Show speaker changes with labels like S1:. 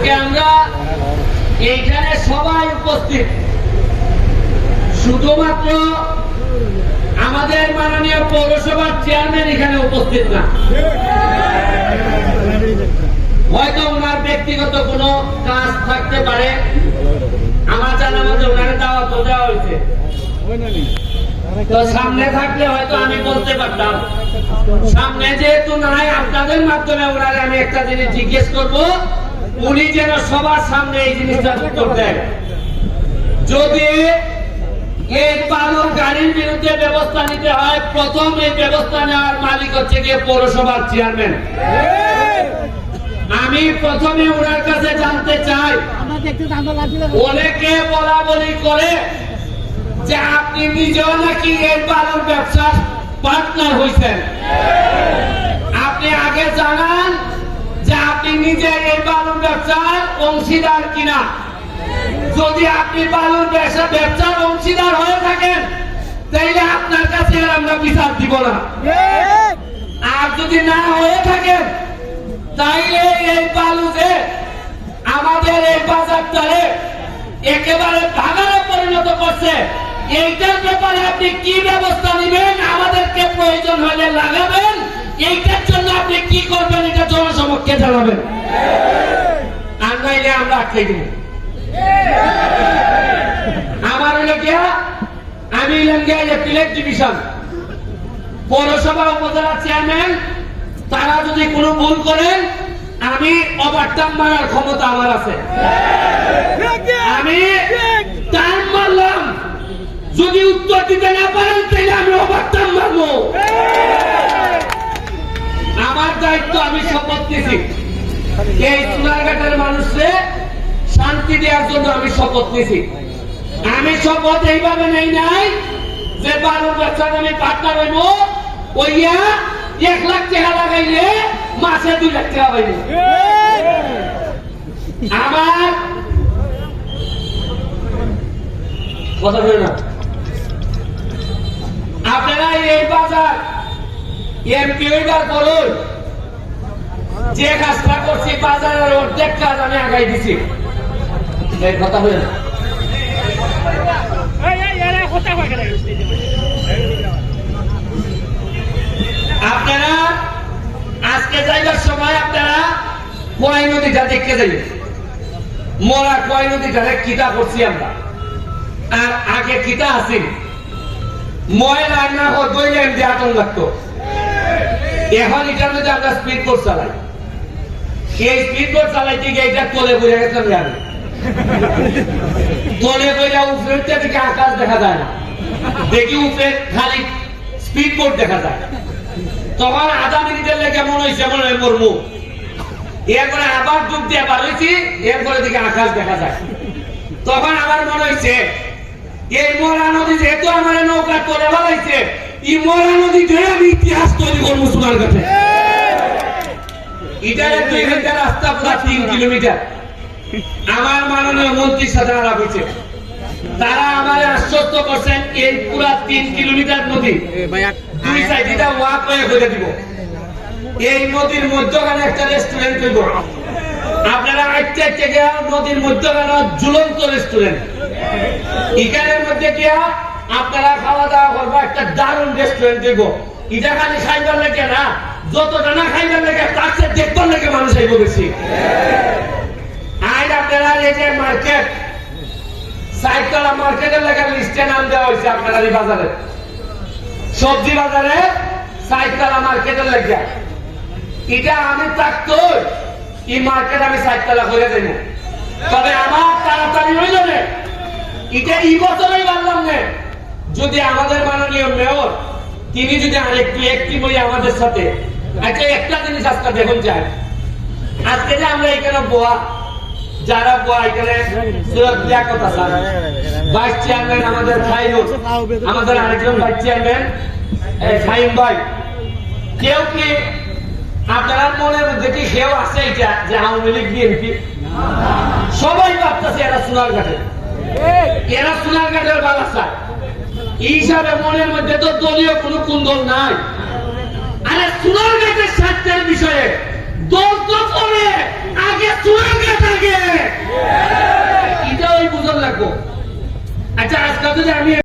S1: আজকে আমরা এইখানে সবাই উপস্থিত, শুধুমাত্র আমাদের মাননীয় পৌরসভার চেয়ারম্যান এখানে উপস্থিত না। হয়তো ওনার ব্যক্তিগত কোনো কাজ থাকতে পারে, আমার জানা মতে ওনারে দাওয়াত দেওয়া হয়েছে, তো সামনে থাকলে হয়তো আমি বলতে পারতাম। সামনে যেহেতু নাই, আপনাদের মাধ্যমে ওনারে আমি একটা জিনিস জিজ্ঞেস করব, উনি যেন সবার সামনে এই জিনিসটা উত্তর দেন। যদি এই বালুর গাড়ির বিরুদ্ধে ব্যবস্থা নিতে হয়, প্রথম এই ব্যবস্থা নেওয়ার মালিক হচ্ছে গিয়ে পৌরসভার চেয়ারম্যান। আমি প্রথমে ওনার কাছে জানতে চাই, অনেকে বলা বলি করে যে আপনি নিজেও নাকি এই বালুর ব্যবসার পার্টনার হয়েছেন। আপনি আগে জানান যে আপনি নিজে এই বালুর ব্যবসার অংশীদার কিনা। যদি আপনি বালুর ব্যবসার অংশীদার হয়ে থাকেন, তাইলে আপনার কাছে আমরা বিচার দিব না। আর যদি না হয়ে থাকেন, তাইলে এই বালু যে আমাদের এই বাজারটারে একেবারে ভাগারে পরিণত করছে, এইটার ব্যাপারে আপনি কি ব্যবস্থা নেবেন, আমাদেরকে প্রয়োজন হলে লাগাবেন, এইটার জন্য আপনি কি করবেন এটা জনসমক্ষে জানাবেন। আর নাইলে আমরা আটকে দিব। আমার হইল গিয়া, আমি হইলাম গিয়া প্লেট ডিভিশন পৌরসভা উপজেলা চেয়ারম্যান। তারা যদি কোনো ভুল করেন, আমি ওভারটার্ন মারার ক্ষমতা আমার আছে। আমি টার্ম মারলাম, যদি উত্তর দিতে না পারেন তাহলে আমি ওভারটার্ন মারবো। আমার দায়িত্ব, আমি শপথ নিয়েছি এই চুনারঘাটের মানুষকে শান্তি দেওয়ার জন্য আমি শপথ নিয়েছি। আমি শপথ এইভাবে নেই নাই যে বালুর ব্যবসায় আমি পার্টনার হইব, ওইয়া 1 লাখ টাকা লাগাইলে মাসে 2 লাখ টাকা পাইব। আমার কথা বলে না, আপনারা এই বাজার এমপি হইবার করুন, যে কাজটা করছি বাজারের অর্ধেক কাজ আমি আগাই দিছি। এই কথা বলে না, আপনারা আজকে যাইবার সময় আপনারা কয় নদীটা দেখতে যাইবেন। মরা কয় নদীটা কিতা করছি আমরা, আর আগে কিতা আছে ময়লা না হইলে এমনি আতঙ্ক লাগতো। এখন এটার মধ্যে আমরা স্পিড বোট চালাই, এই স্পিড বোট চালাইতে গিয়ে এটা তলে বইয়া গেছিলাম। আমি তলে বইয়া উপরে দিকে আকাশ দেখা যায় না, দেখি উপরে খালি স্পিড বোট দেখা যায়। তখন আধা মিনিটের লেগে মনে হয়েছে মনে হয় মরবো। এরপরে আবার ডুব দিয়ে বার হয়েছি, এরপরে দিকে আকাশ দেখা যায়। তখন আমার মনে হয়েছে এই মরা নদী যেহেতু আমার নৌকা তলে বাড়াইছে, এই মরা নদী ধরে আমি ইতিহাস তৈরি করবো সোনার কাছে। এটার 2 ঘন্টা রাস্তা, পুরো 3 কিলোমিটার। আমার মাননীয় মন্ত্রীর সাথে আলাপ হয়েছে, তারা আমার আশ্বস্ত করছেন এই পুরা 3 কিলোমিটার নদী 2 সাইডটা ওয়াক হয়ে করে দিব। এই নদীর মধ্যখানে একটা রেস্টুরেন্ট করব। আপনারা আইতে গিয়া নদীর মধ্যখানে ঝুলন্ত রেস্টুরেন্ট, এখানের মধ্যে গিয়া আপনারা খাওয়া দাওয়া করবো, একটা দারুণ রেস্টুরেন্ট দেবো। এটা খালি খাইবার লেগে না, যতটা না খাইবার লেগে তার চেয়ে দেখবার লেগে মানুষ আইব বেশি। আর আপনারা এই যে মার্কেট, সাইডতলা মার্কেটের লেগে লিস্টে নাম দেওয়া হয়েছে আপনারা এই বাজারে, সবজি বাজারে সাইডতলা মার্কেটের লেগে। এটা আমি থাকতো এই মার্কেট আমি সাইডতলা করে দেব, তবে আমার তাড়াতাড়ি হইল না। এটা এই বছরই বললাম না, যদি আমাদের মাননীয় মেয়র তিনি যদি আরেকটু অ্যাক্টিভ হই আমাদের সাথে। আচ্ছা, একটা জিনিস আজকে দেখুন চাই, আজকে যে আমরা এখানে বোয়া, যারা বোয়া এখানে কথা স্যার ভাইস চেয়ারম্যান আমাদের খাইরুল, আমাদের আরেকজন ভাইস চেয়ারম্যান খাইম ভাই, কেউ কি আপনারা মনের মধ্যে কি কেউ আছে এটা যে আওয়ামী লীগ বিএনপি? সবাই ভাবতেছে এরা সোনারঘাটে, এরা সোনারঘাটের বালাসা। এই হিসাবে মনের মধ্যে তো দলীয় কোনো কুন্দল নাই। আরে সোনারঘাটের স্বার্থের বিষয়ে দল তো করে আগে সোনারঘাট আগে, আচ্ছা আজকে যদি আমি